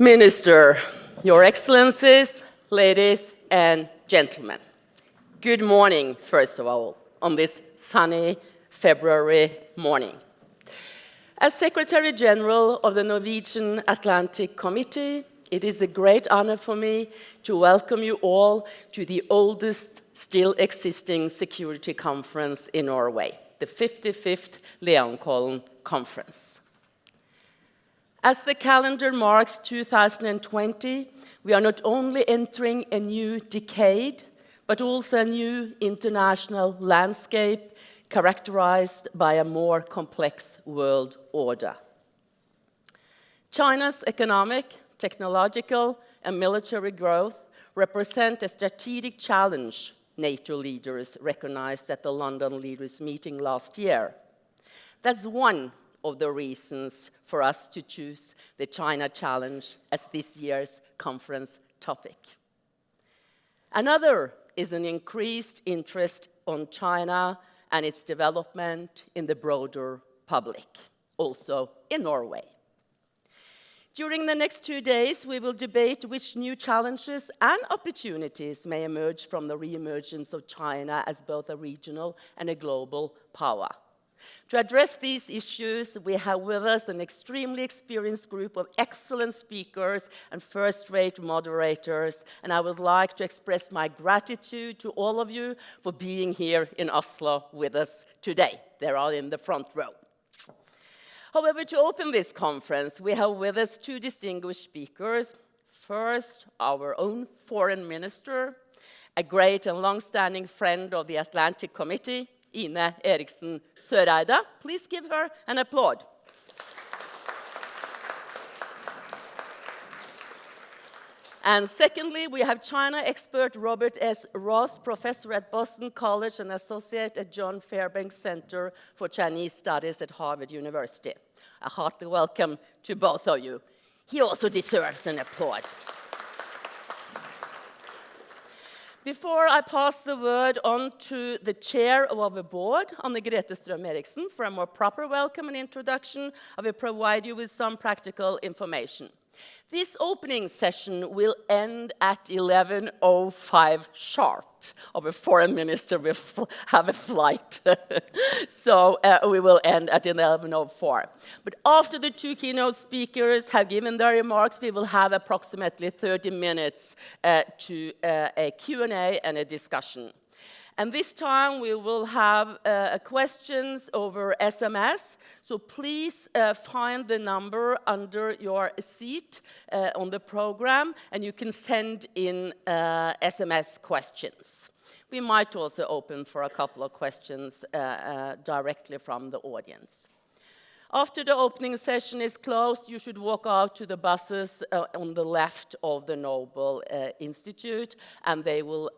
Minister, Your Excellencies, ladies and gentlemen, good morning, first of all, on this sunny February morning. As Secretary General of the Norwegian Atlantic Committee, it is a great honor for me to welcome you all to the oldest still existing security conference in Norway, the 55th Leankollen Conference. As the calendar marks 2020, we are not only entering a new decade, but also a new international landscape characterized by a more complex world order. China's economic, technological, and military growth represent a strategic challenge, NATO leaders recognized at the London leaders' meeting last year. That's one of the reasons for us to choose the China Challenge as this year's conference topic. Another is an increased interest on China and its development in the broader public, also in Norway. During the next 2 days, we will debate which new challenges and opportunities may emerge from the re-emergence of China as both a regional and a global power. To address these issues, we have with us an extremely experienced group of excellent speakers and first-rate moderators, and I would like to express my gratitude to all of you for being here in Oslo with us today. They're all in the front row. However, to open this conference, we have with us two distinguished speakers. First, our own foreign minister, a great and long-standing friend of the Atlantic Committee, Ine Erichsen Søreide. Please give her an applaud. And secondly, we have China expert Robert S. Ross, professor at Boston College and associate at John Fairbanks Center for Chinese Studies at Harvard University. A hearty welcome to both of you. He also deserves an applaud. Before I pass the word on to the chair of our board, Grete Strøm Erichsen, for a more proper welcome and introduction, I will provide you with some practical information. This opening session will end at 11:05 sharp. Our foreign minister will have a flight, so we will end at 11:04. But after the two keynote speakers have given their remarks, we will have approximately 30 minutes to a Q&A and a discussion. And this time we will have questions over SMS, so please find the number under your seat on the program, and you can send in SMS questions. We might also open for a couple of questions directly from the audience. After the opening session is closed, you should walk out to the buses on the left of the Nobel Institute, and they will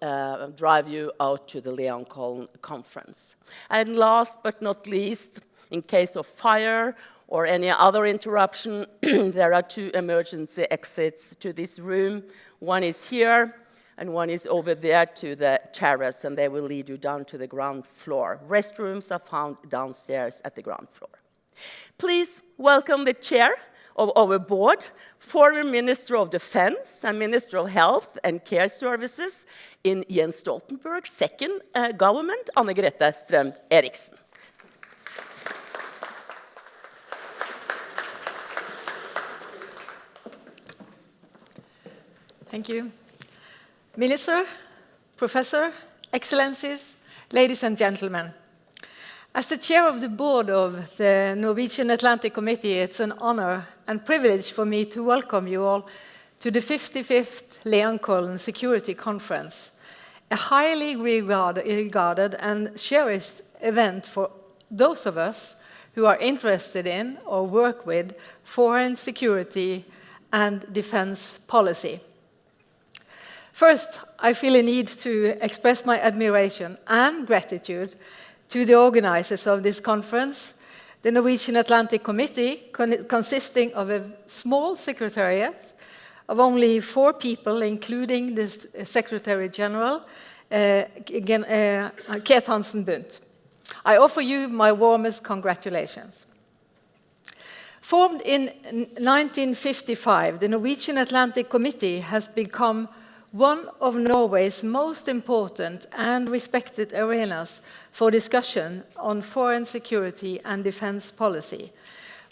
drive you out to the Leankollen Conference. And last but not least, in case of fire or any other interruption, there are two emergency exits to this room. One is here, and one is over there to the terrace, and they will lead you down to the ground floor. Restrooms are found downstairs at the ground floor. Please welcome the chair of our board, former Minister of Defense and Minister of Health and Care Services in Jens Stoltenberg's second government, Grete Strøm Erichsen. Thank you. Minister, Professor, Excellencies, ladies and gentlemen. As the chair of the board of the Norwegian Atlantic Committee, it's an honor and privilege for me to welcome you all to the 55th Leankollen Security Conference, a highly regarded and cherished event for those of us who are interested in or work with foreign security and defense policy. First, I feel a need to express my admiration and gratitude to the organizers of this conference, the Norwegian Atlantic Committee, consisting of a small secretariat of only 4 people, including the Secretary General, Hansen Bundt. I offer you my warmest congratulations. Formed in 1955, the Norwegian Atlantic Committee has become one of Norway's most important and respected arenas for discussion on foreign security and defense policy,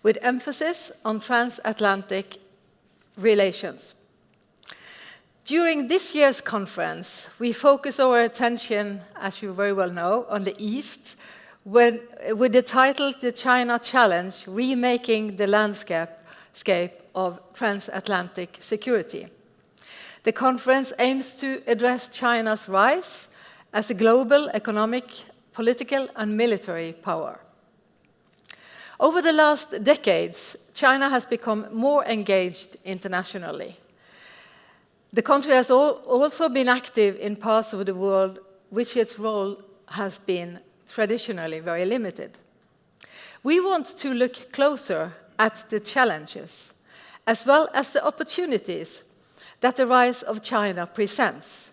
with emphasis on transatlantic relations. During this year's conference, we focus our attention, as you very well know, on the East, with the title The China Challenge, Remaking the Landscape of Transatlantic Security. The conference aims to address China's rise as a global economic, political, and military power. Over the last decades, China has become more engaged internationally. The country has also been active in parts of the world which its role has been traditionally very limited. We want to look closer at the challenges, as well as the opportunities that the rise of China presents.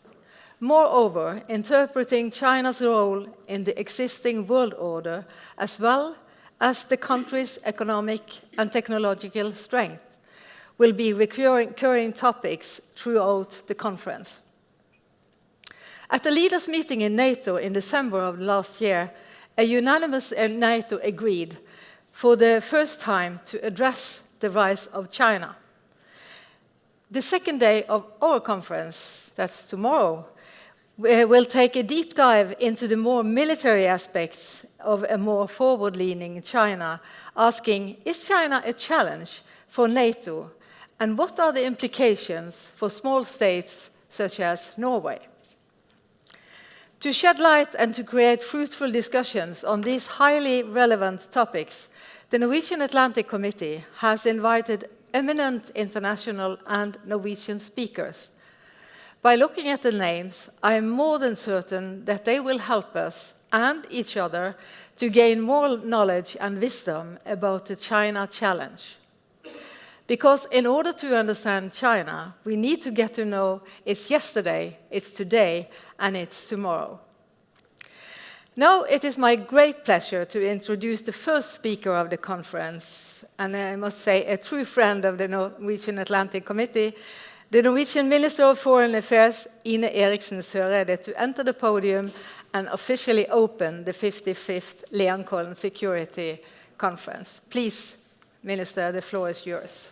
Moreover, interpreting China's role in the existing world order, as well as the country's economic and technological strength, will be recurring topics throughout the conference. At the leaders' meeting in NATO in December of last year, a unanimous NATO agreed for the first time to address the rise of China. The second day of our conference, that's tomorrow, we'll take a deep dive into the more military aspects of a more forward-leaning China, asking, is China a challenge for NATO? And what are the implications for small states such as Norway? To shed light and to create fruitful discussions on these highly relevant topics, the Norwegian Atlantic Committee has invited eminent international and Norwegian speakers. By looking at the names, I am more than certain that they will help us and each other to gain more knowledge and wisdom about the China challenge. Because in order to understand China, we need to get to know its yesterday, its today, and its tomorrow. Now it is my great pleasure to introduce the first speaker of the conference, and I must say a true friend of the Norwegian Atlantic Committee, the Norwegian Minister of Foreign Affairs, Ine Erichsen, to enter the podium and officially open the 55th Leankollen Security Conference. Please, Minister, the floor is yours.